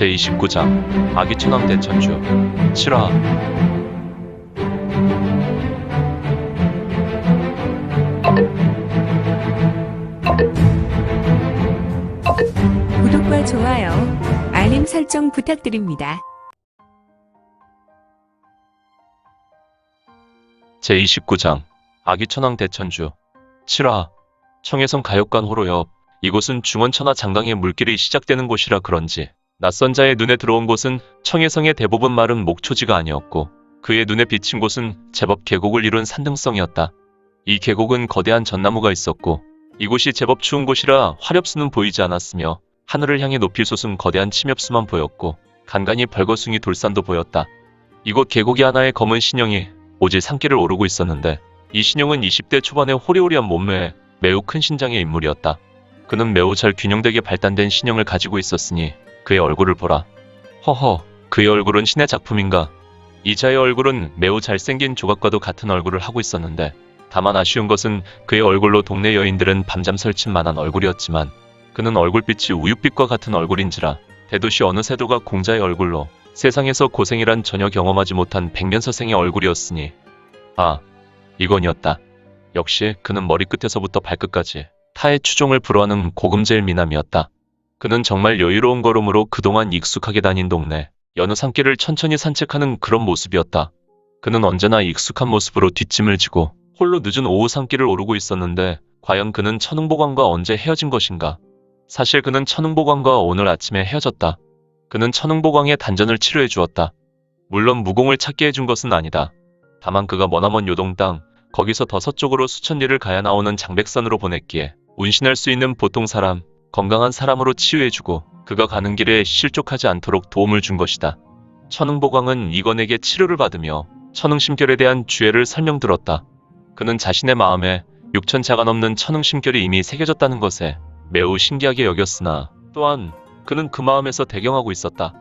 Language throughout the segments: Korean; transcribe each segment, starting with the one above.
제29장 아기천왕 대천주 7화. 구독과 좋아요, 알림 설정 부탁드립니다. 제29장 아기천왕 대천주 7화. 청해성 가역관 호로 옆. 이곳은 중원천하 장강의 물길이 시작되는 곳이라 그런지 낯선 자의 눈에 들어온 곳은 청해성의 대부분 마른 목초지가 아니었고 그의 눈에 비친 곳은 제법 계곡을 이룬 산등성이었다. 이 계곡은 거대한 전나무가 있었고 이곳이 제법 추운 곳이라 화렵수는 보이지 않았으며 하늘을 향해 높이 솟은 거대한 침엽수만 보였고 간간히 벌거숭이 돌산도 보였다. 이곳 계곡이 하나의 검은 신령이 오지 산길을 오르고 있었는데 이 신령은 20대 초반의 호리호리한 몸매에 매우 큰 신장의 인물이었다. 그는 매우 잘 균형되게 발단된 신형을 가지고 있었으니 그의 얼굴을 보라. 허허, 그의 얼굴은 신의 작품인가? 이자의 얼굴은 매우 잘생긴 조각과도 같은 얼굴을 하고 있었는데 다만 아쉬운 것은 그의 얼굴로 동네 여인들은 밤잠 설칠 만한 얼굴이었지만 그는 얼굴빛이 우윳빛과 같은 얼굴인지라 대도시 어느 세도가 공자의 얼굴로 세상에서 고생이란 전혀 경험하지 못한 백면서생의 얼굴이었으니 이건이었다. 역시 그는 머리끝에서부터 발끝까지 타의 추종을 불허하는 고금제일 미남이었다. 그는 정말 여유로운 걸음으로 그동안 익숙하게 다닌 동네 여느 산길을 천천히 산책하는 그런 모습이었다. 그는 언제나 익숙한 모습으로 뒷짐을 지고 홀로 늦은 오후 산길을 오르고 있었는데 과연 그는 천흥보광과 언제 헤어진 것인가? 사실 그는 천흥보광과 오늘 아침에 헤어졌다. 그는 천흥보광의 단전을 치료해 주었다. 물론 무공을 찾게 해준 것은 아니다. 다만 그가 머나먼 요동 땅 거기서 더 서쪽으로 수천 리를 가야 나오는 장백산으로 보냈기에 운신할 수 있는 보통 사람, 건강한 사람으로 치유해주고 그가 가는 길에 실족하지 않도록 도움을 준 것이다. 천흥보광은 이건에게 치료를 받으며 천흥심결에 대한 주애를 설명들었다. 그는 자신의 마음에 육천자가 넘는 천흥심결이 이미 새겨졌다는 것에 매우 신기하게 여겼으나 또한 그는 그 마음에서 대경하고 있었다.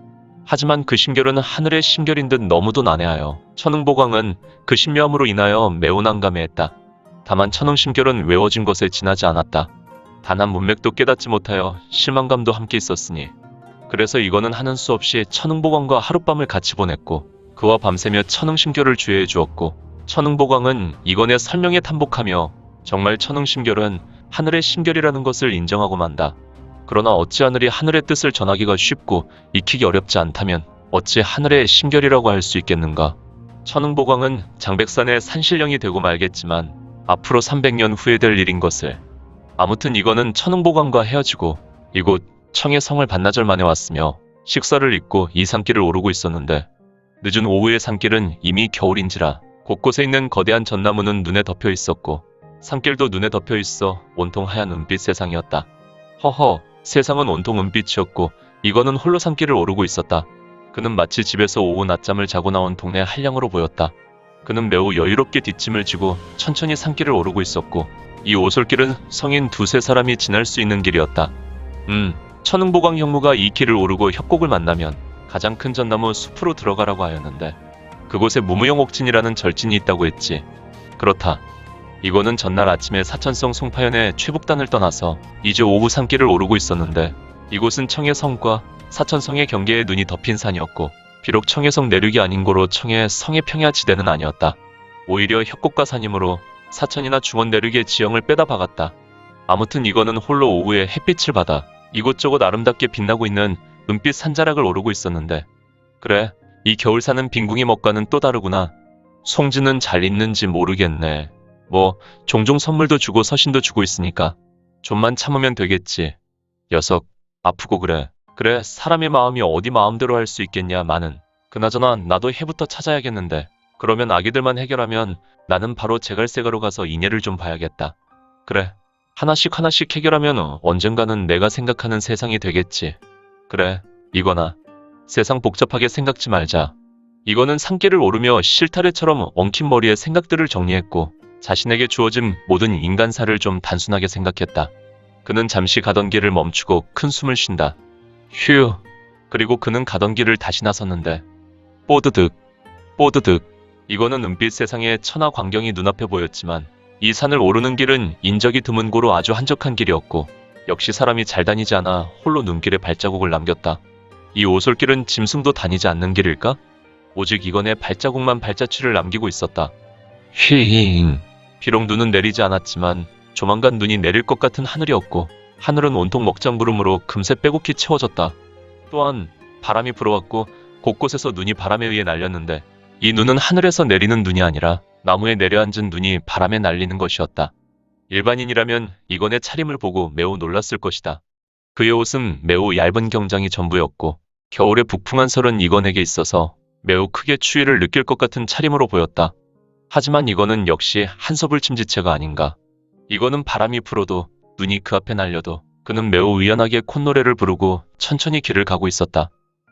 하지만 그 심결은 하늘의 심결인 듯 너무도 난해하여 천흥보광은 그 신묘함으로 인하여 매우 난감해했다. 다만 천흥심결은 외워진 것에 지나지 않았다. 단 한 문맥도 깨닫지 못하여 실망감도 함께 있었으니 그래서 이거는 하는 수 없이 천흥보광과 하룻밤을 같이 보냈고 그와 밤새며 천흥심결을 주애해 주었고 천흥보광은 이건의 설명에 탐복하며 정말 천흥심결은 하늘의 심결이라는 것을 인정하고 만다. 그러나 어찌 하늘이 하늘의 뜻을 전하기가 쉽고 익히기 어렵지 않다면 어찌 하늘의 심결이라고 할 수 있겠는가? 천흥보광은 장백산의 산신령이 되고 말겠지만 앞으로 300년 후에 될 일인 것을. 아무튼 이거는 천흥보광과 헤어지고 이곳 청해성을 반나절 만에 왔으며 식사를 잊고 이 산길을 오르고 있었는데 늦은 오후의 산길은 이미 겨울인지라 곳곳에 있는 거대한 전나무는 눈에 덮여 있었고 산길도 눈에 덮여 있어 온통 하얀 은빛 세상이었다. 허허, 세상은 온통 은빛이었고 이거는 홀로 산길을 오르고 있었다. 그는 마치 집에서 오후 낮잠을 자고 나온 동네 한량으로 보였다. 그는 매우 여유롭게 뒷짐을 지고 천천히 산길을 오르고 있었고 이 오솔길은 성인 두세 사람이 지날 수 있는 길이었다. 천흥보광 형무가 이 길을 오르고 협곡을 만나면 가장 큰 전나무 숲으로 들어가라고 하였는데 그곳에 무무영옥진이라는 절진이 있다고 했지. 그렇다. 이거는 전날 아침에 사천성 송파현의 최북단을 떠나서 이제 오후 산길을 오르고 있었는데 이곳은 청해성과 사천성의 경계에 눈이 덮인 산이었고 비록 청해성 내륙이 아닌 고로 청해성의 평야지대는 아니었다. 오히려 협곡과 산이므로 사천이나 중원 내륙의 지형을 빼다 박았다. 아무튼 이거는 홀로 오후에 햇빛을 받아 이곳저곳 아름답게 빛나고 있는 은빛 산자락을 오르고 있었는데 그래, 이 겨울사는 빈궁이 먹과는 또 다르구나. 송지는 잘 있는지 모르겠네. 종종 선물도 주고 서신도 주고 있으니까 좀만 참으면 되겠지. 녀석, 아프고 그래. 그래, 사람의 마음이 어디 마음대로 할 수 있겠냐마는. 그나저나 나도 해부터 찾아야겠는데 그러면 아기들만 해결하면 나는 바로 제갈세가로 가서 이내를 좀 봐야겠다. 그래, 하나씩 하나씩 해결하면 언젠가는 내가 생각하는 세상이 되겠지. 그래, 이거나. 세상 복잡하게 생각지 말자. 이거는 산길을 오르며 실타래처럼 엉킨 머리에 생각들을 정리했고 자신에게 주어진 모든 인간사를 좀 단순하게 생각했다. 그는 잠시 가던 길을 멈추고 큰 숨을 쉰다. 휴. 그리고 그는 가던 길을 다시 나섰는데 뽀드득, 뽀드득. 이거는 은빛 세상의 천하 광경이 눈앞에 보였지만 이 산을 오르는 길은 인적이 드문 고로 아주 한적한 길이었고 역시 사람이 잘 다니지 않아 홀로 눈길에 발자국을 남겼다. 이 오솔길은 짐승도 다니지 않는 길일까? 오직 이건의 발자국만 발자취를 남기고 있었다. 휘잉. 비록 눈은 내리지 않았지만 조만간 눈이 내릴 것 같은 하늘이었고 하늘은 온통 먹장구름으로 금세 빼곡히 채워졌다. 또한 바람이 불어왔고 곳곳에서 눈이 바람에 의해 날렸는데 이 눈은 하늘에서 내리는 눈이 아니라 나무에 내려앉은 눈이 바람에 날리는 것이었다. 일반인이라면 이건의 차림을 보고 매우 놀랐을 것이다. 그의 옷은 매우 얇은 경장이 전부였고 겨울의 북풍한 설은 이건에게 있어서 매우 크게 추위를 느낄 것 같은 차림으로 보였다. 하지만 이거는 역시 한서불 침지체가 아닌가. 이거는 바람이 불어도 눈이 그 앞에 날려도 그는 매우 의연하게 콧노래를 부르고 천천히 길을 가고 있었다.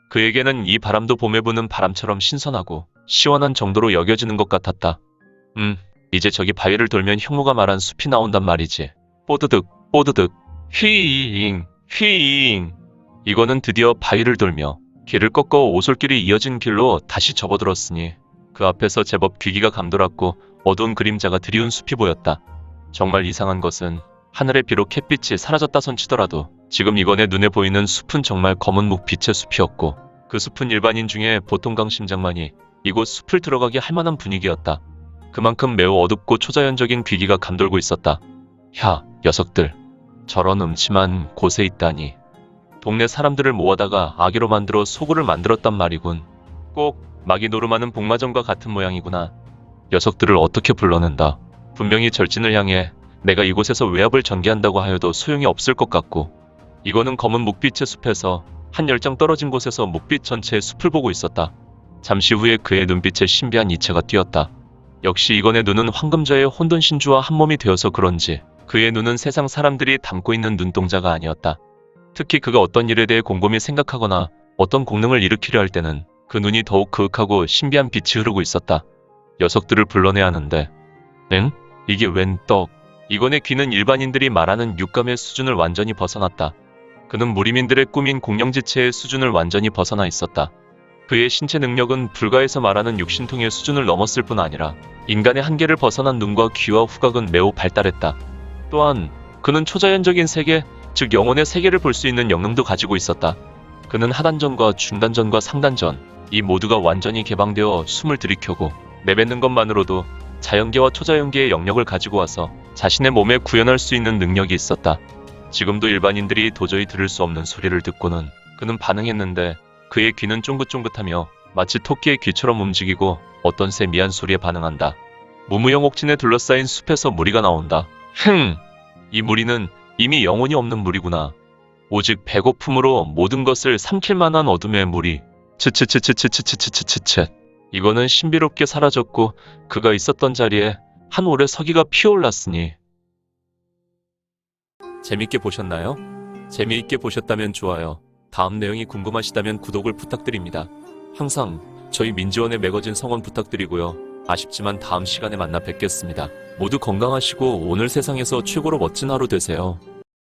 그에게는 이 바람도 봄에 부는 바람처럼 신선하고 시원한 정도로 여겨지는 것 같았다. 이제 저기 바위를 돌면 형무가 말한 숲이 나온단 말이지. 뽀드득 뽀드득 휘잉 휘잉. 이거는 드디어 바위를 돌며 길을 꺾어 오솔길이 이어진 길로 다시 접어들었으니 그 앞에서 제법 귀기가 감돌았고 어두운 그림자가 드리운 숲이 보였다. 정말 이상한 것은 하늘에 비록 햇빛이 사라졌다 손치더라도 지금 이건의 눈에 보이는 숲은 정말 검은 묵빛의 숲이었고 그 숲은 일반인 중에 보통 강심장만이 이곳 숲을 들어가게 할 만한 분위기였다. 그만큼 매우 어둡고 초자연적인 귀기가 감돌고 있었다. 야, 녀석들. 저런 음침한 곳에 있다니. 동네 사람들을 모아다가 아기로 만들어 소굴을 만들었단 말이군. 꼭 마기 노름하는 복마전과 같은 모양이구나. 녀석들을 어떻게 불러낸다. 분명히 절진을 향해 내가 이곳에서 외압을 전개한다고 하여도 소용이 없을 것 같고 이거는 검은 묵빛의 숲에서 한 열장 떨어진 곳에서 묵빛 전체의 숲을 보고 있었다. 잠시 후에 그의 눈빛에 신비한 이체가 띄었다. 역시 이건의 눈은 황금자의 혼돈신주와 한몸이 되어서 그런지 그의 눈은 세상 사람들이 담고 있는 눈동자가 아니었다. 특히 그가 어떤 일에 대해 곰곰이 생각하거나 어떤 공능을 일으키려 할 때는 그 눈이 더욱 그윽하고 신비한 빛이 흐르고 있었다. 녀석들을 불러내야 하는데. 응? 이게 웬 떡? 이건의 귀는 일반인들이 말하는 육감의 수준을 완전히 벗어났다. 그는 무리민들의 꿈인 공룡지체의 수준을 완전히 벗어나 있었다. 그의 신체 능력은 불가에서 말하는 육신통의 수준을 넘었을 뿐 아니라 인간의 한계를 벗어난 눈과 귀와 후각은 매우 발달했다. 또한 그는 초자연적인 세계, 즉 영혼의 세계를 볼 수 있는 영능도 가지고 있었다. 그는 하단전과 중단전과 상단전, 이 모두가 완전히 개방되어 숨을 들이켜고 내뱉는 것만으로도 자연계와 초자연계의 영역을 가지고 와서 자신의 몸에 구현할 수 있는 능력이 있었다. 지금도 일반인들이 도저히 들을 수 없는 소리를 듣고는 그는 반응했는데 그의 귀는 쫑긋쫑긋하며 마치 토끼의 귀처럼 움직이고 어떤 새 미한 소리에 반응한다. 무무영옥진에 둘러싸인 숲에서 무리가 나온다. 이 무리는 이미 영혼이 없는 무리구나. 오직 배고픔으로 모든 것을 삼킬 만한 어둠의 무리. 츠츠츠츠츠츠츠츠츠츠. 이거는 신비롭게 사라졌고 그가 있었던 자리에 한 올의 서기가 피어올랐으니. 재밌게 보셨나요? 재미있게 보셨다면 좋아요. 다음 내용이 궁금하시다면 구독을 부탁드립니다. 항상 저희 민지원의 매거진 성원 부탁드리고요. 아쉽지만 다음 시간에 만나 뵙겠습니다. 모두 건강하시고 오늘 세상에서 최고로 멋진 하루 되세요.